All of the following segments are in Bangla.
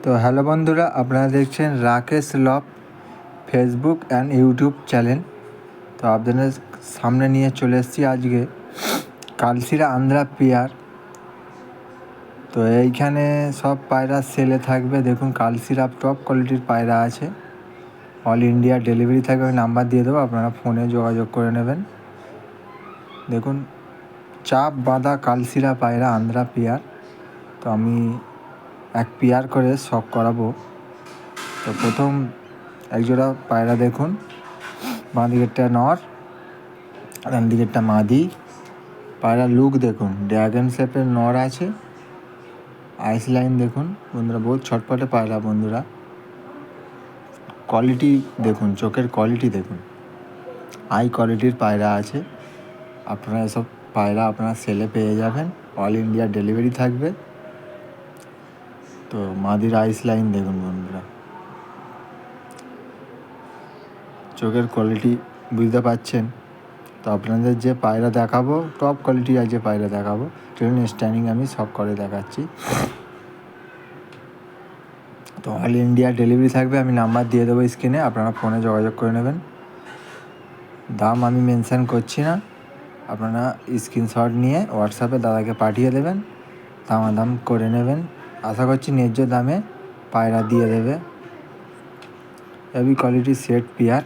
তো হ্যালো বন্ধুরা, আপনারা দেখছেন Rakesh love Facebook and YouTube channel. তো আপনাদের সামনে নিয়ে চলে এসেছি আজকে কালশিরা আন্ধ্রা পেয়ার। তো এইখানে সব পায়রা সেলে থাকবে। দেখুন কালশিরা টপ কোয়ালিটির পায়রা আছে, অল ইন্ডিয়া ডেলিভারি থাকবে। আমি নাম্বার দিয়ে দেবো, আপনারা ফোনে যোগাযোগ করে নেবেন। দেখুন চাপ বাঁধা কালশিরা পায়রা আন্ধ্রা পেয়ার। তো আমি এক পেয়ার করে শখ করাবো। তো প্রথম একজোড়া পায়রা দেখুন, বাঁ দিকেরটা নর, ডান দিকেরটা মাদি। পায়রার লুক দেখুন, ড্রাগন শেপের নর আছে, আইস লাইন দেখুন বন্ধুরা, বহুত ছটপটে পায়রা বন্ধুরা। কোয়ালিটি দেখুন, চোখের কোয়ালিটি দেখুন, হাই কোয়ালিটির পায়রা আছে। আপনারা এসব পায়রা আপনারা সেলে পেয়ে যাবেন, অল ইন্ডিয়া ডেলিভারি থাকবে। তো মাদির আইস লাইন দেখুন বন্ধুরা, চোখের কোয়ালিটি বুঝতে পারছেন। তো আপনাদের যে পায়রা দেখাবো টপ কোয়ালিটি আর যে পায়রা দেখাবো, ট্রেন স্ট্যান্ডিং আমি সব করে দেখাচ্ছি। তো অল ইন্ডিয়া ডেলিভারি থাকবে। আমি নাম্বার দিয়ে দেবো স্ক্রিনে, আপনারা ফোনে যোগাযোগ করে নেবেন। দাম আমি মেনশান করছি না, আপনারা স্ক্রিনশট নিয়ে হোয়াটসঅ্যাপে দাদাকে পাঠিয়ে দেবেন, দামাদাম করে নেবেন। আশা করছি ন্যায্য দামে পায়রা দিয়ে দেবে। হেভি কোয়ালিটি সেট পেয়ার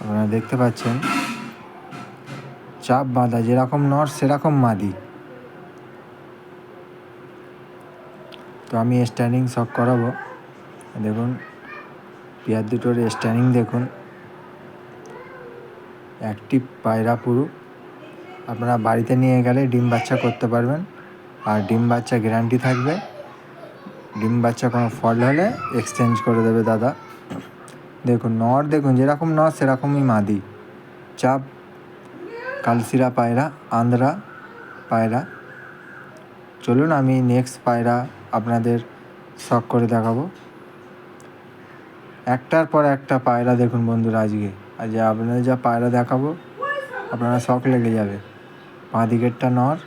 আপনারা দেখতে পাচ্ছেন, চাপ বাঁধা, যেরকম নর সেরকম মাদি। তো আমি স্ট্যান্ডিং শখ করাবো। দেখুন পেয়ার দুটোর স্ট্যান্ডিং দেখুন, অ্যাক্টিভ পায়রা পুরো। আপনারা বাড়িতে নিয়ে গেলে ডিম বাচ্চা করতে পারবেন, আর ডিম বাচ্চা গ্যারান্টি থাকবে। ডিম বাচ্চা কোনো ফল্ট হলে এক্সচেঞ্জ করে দেবে দাদা। দেখুন নর দেখুন, যেরকম নর সেরকমই মাদি। চাপ কালশিরা পায়রা, আন্ধ্রা পায়রা। চলুন আমি নেক্সট পায়রা আপনাদের শখ করে দেখাবো। একটার পর একটা পায়রা দেখুন বন্ধুরা, আজকে আপনাদের যা পায়রা দেখাবো আপনারা শখ লেগে যাবে। বাঁ দিকেরটা নর,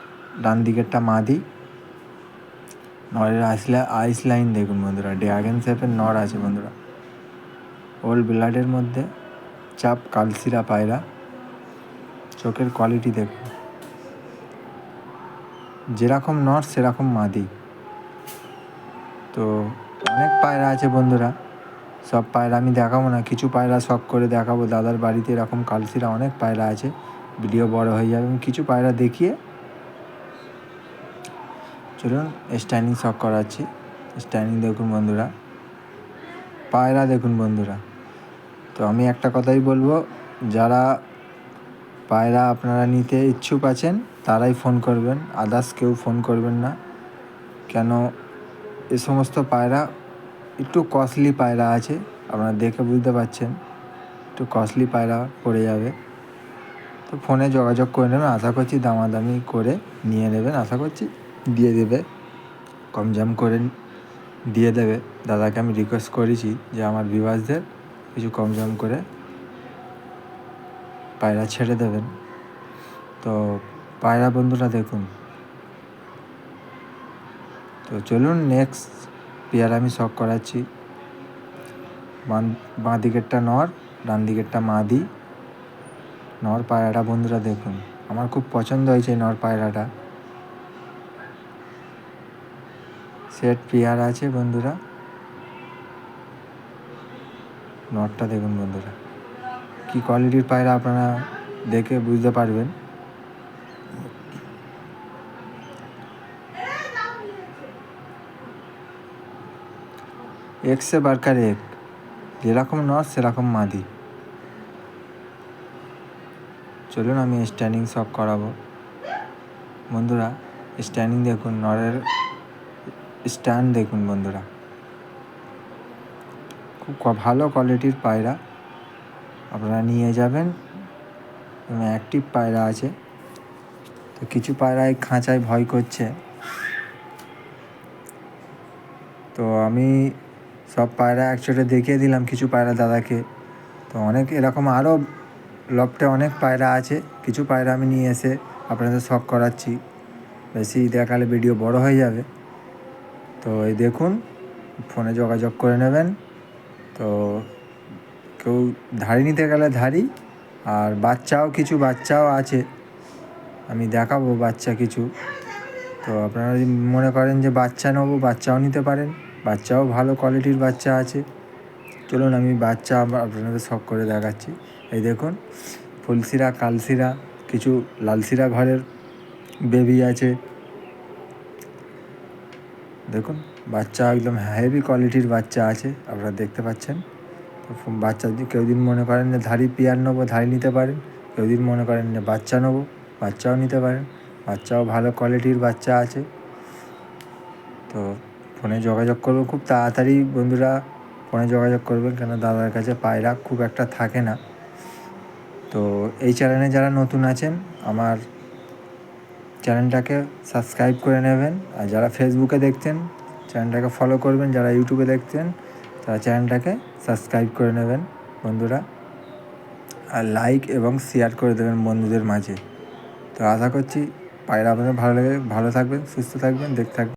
ডান দিকেরটা মাদি। নরের আইস লাইন দেখুন বন্ধুরা, ড্রাগন শেপের নর আছে বন্ধুরা, ওল্ড ব্লাডের মধ্যে। চাপ কালশিরা পায়রা, চোখের কোয়ালিটি দেখুন, যেরকম নর সেরকম মাদি। তো অনেক পায়রা আছে বন্ধুরা, সব পায়রা আমি দেখাবো না, কিছু পায়রা শখ করে দেখাবো। দাদার বাড়িতে এরকম কালশিরা অনেক পায়রা আছে, ভিডিও বড় হয়ে যাবে। আমি কিছু পায়রা দেখিয়ে চলুন স্ট্যান্ডিং শখ করাচ্ছি। স্ট্যান্ডিং দেখুন বন্ধুরা, পায়রা দেখুন বন্ধুরা। তো আমি একটা কথাই বলবো, যারা পায়রা আপনারা নিতে ইচ্ছুক আছেন তারাই ফোন করবেন, আদার্স কেউ ফোন করবেন না। কেন, এ সমস্ত পায়রা একটু কস্টলি পায়রা আছে, আপনারা দেখে বুঝতে পারছেন, একটু কস্টলি পায়রা পড়ে যাবে। তো ফোনে যোগাযোগ করে নেবেন, আশা করছি দামাদামি করে নিয়ে নেবেন, আশা করছি দিয়ে দেবে, কম জাম করে দিয়ে দেবে। দাদাকে আমি রিকোয়েস্ট করেছি যে আমার ভিউয়ার্সদের কিছু কম জাম করে পায়রা ছেড়ে দেবেন। তো পায়রা বন্ধুরা দেখুন। তো চলুন নেক্সট পেয়ার আমি শখ করাচ্ছি। বাঁ দিকেরটা নর, ডান দিকেরটা মাদি। নর পায়রাটা বন্ধুরা দেখুন, আমার খুব পছন্দ হয়েছে এই নর পায়রাটা। সেট পেয়ার আছে বন্ধুরা, নরটা দেখুন বন্ধুরা, কী কোয়ালিটির পায়রা আপনারা দেখে বুঝতে পারবেন। এক সে বারকার এক, যেরকম নর সেরকম মাদি। চলুন আমি স্ট্যান্ডিং শখ করাবো বন্ধুরা। স্ট্যান্ডিং দেখুন, নরের স্ট্যান্ড দেখুন বন্ধুরা, খুব ভালো কোয়ালিটির পায়রা আপনারা নিয়ে যাবেন, অ্যাক্টিভ পায়রা আছে। তো কিছু পায়রা এই খাঁচায় ভয় করছে, তো আমি সব পায়রা একসাথে দেখিয়ে দিলাম কিছু পায়রা দাদাকে। তো অনেক এরকম আরও লফটে অনেক পায়রা আছে, কিছু পায়রা আমি নিয়ে এসে আপনাদের শখ করাচ্ছি, বেশি দেখালে ভিডিও বড় হয়ে যাবে। তো এই দেখুন, ফোনে যোগাযোগ করে নেবেন। তো কেউ ধাড়ি নিতে গেলে ধাড়ি, আর কিছু বাচ্চাও আছে, আমি দেখাবো বাচ্চা কিছু। তো আপনারা যদি মনে করেন যে বাচ্চা নেবো, বাচ্চাও নিতে পারেন, বাচ্চাও ভালো কোয়ালিটির বাচ্চা আছে। চলুন আমি বাচ্চা আপনাদের শখ করে দেখাচ্ছি। এই দেখুন, ফুলশিরা, কালশিরা, কিছু লালশিরা ঘরের বেবি আছে। দেখুন বাচ্চা একদম হেভি কোয়ালিটির বাচ্চা আছে, আপনারা দেখতে পাচ্ছেন। তো বাচ্চা যদি কেউ দিন মনে করেন যে ধাড়ি পেয়ার নেবো, ধাড়ি নিতে পারেন। কেউ দিন মনে করেন যে বাচ্চা নেবো, বাচ্চাও নিতে পারেন, বাচ্চাও ভালো কোয়ালিটির বাচ্চা আছে। তো ফোনে যোগাযোগ করবো খুব তাড়াতাড়ি বন্ধুরা, ফোনে যোগাযোগ করবেন, কেন দাদার কাছে পায়রা খুব একটা থাকে না। তো এই চ্যানেলে যারা নতুন আছেন, আমার চ্যানেলটাকে সাবস্ক্রাইব করে নেবেন। আর যারা ফেসবুকে দেখছেন, চ্যানেলটাকে ফলো করবেন। যারা ইউটিউবে দেখছেন, তারা চ্যানেলটাকে সাবস্ক্রাইব করে নেবেন বন্ধুরা, আর লাইক এবং শেয়ার করে দেবেন বন্ধুদের মাঝে। তো আশা করছি পায়রা আপনাদের ভালো লাগে। ভালো থাকবেন, সুস্থ থাকবেন, দেখতে থাকবেন।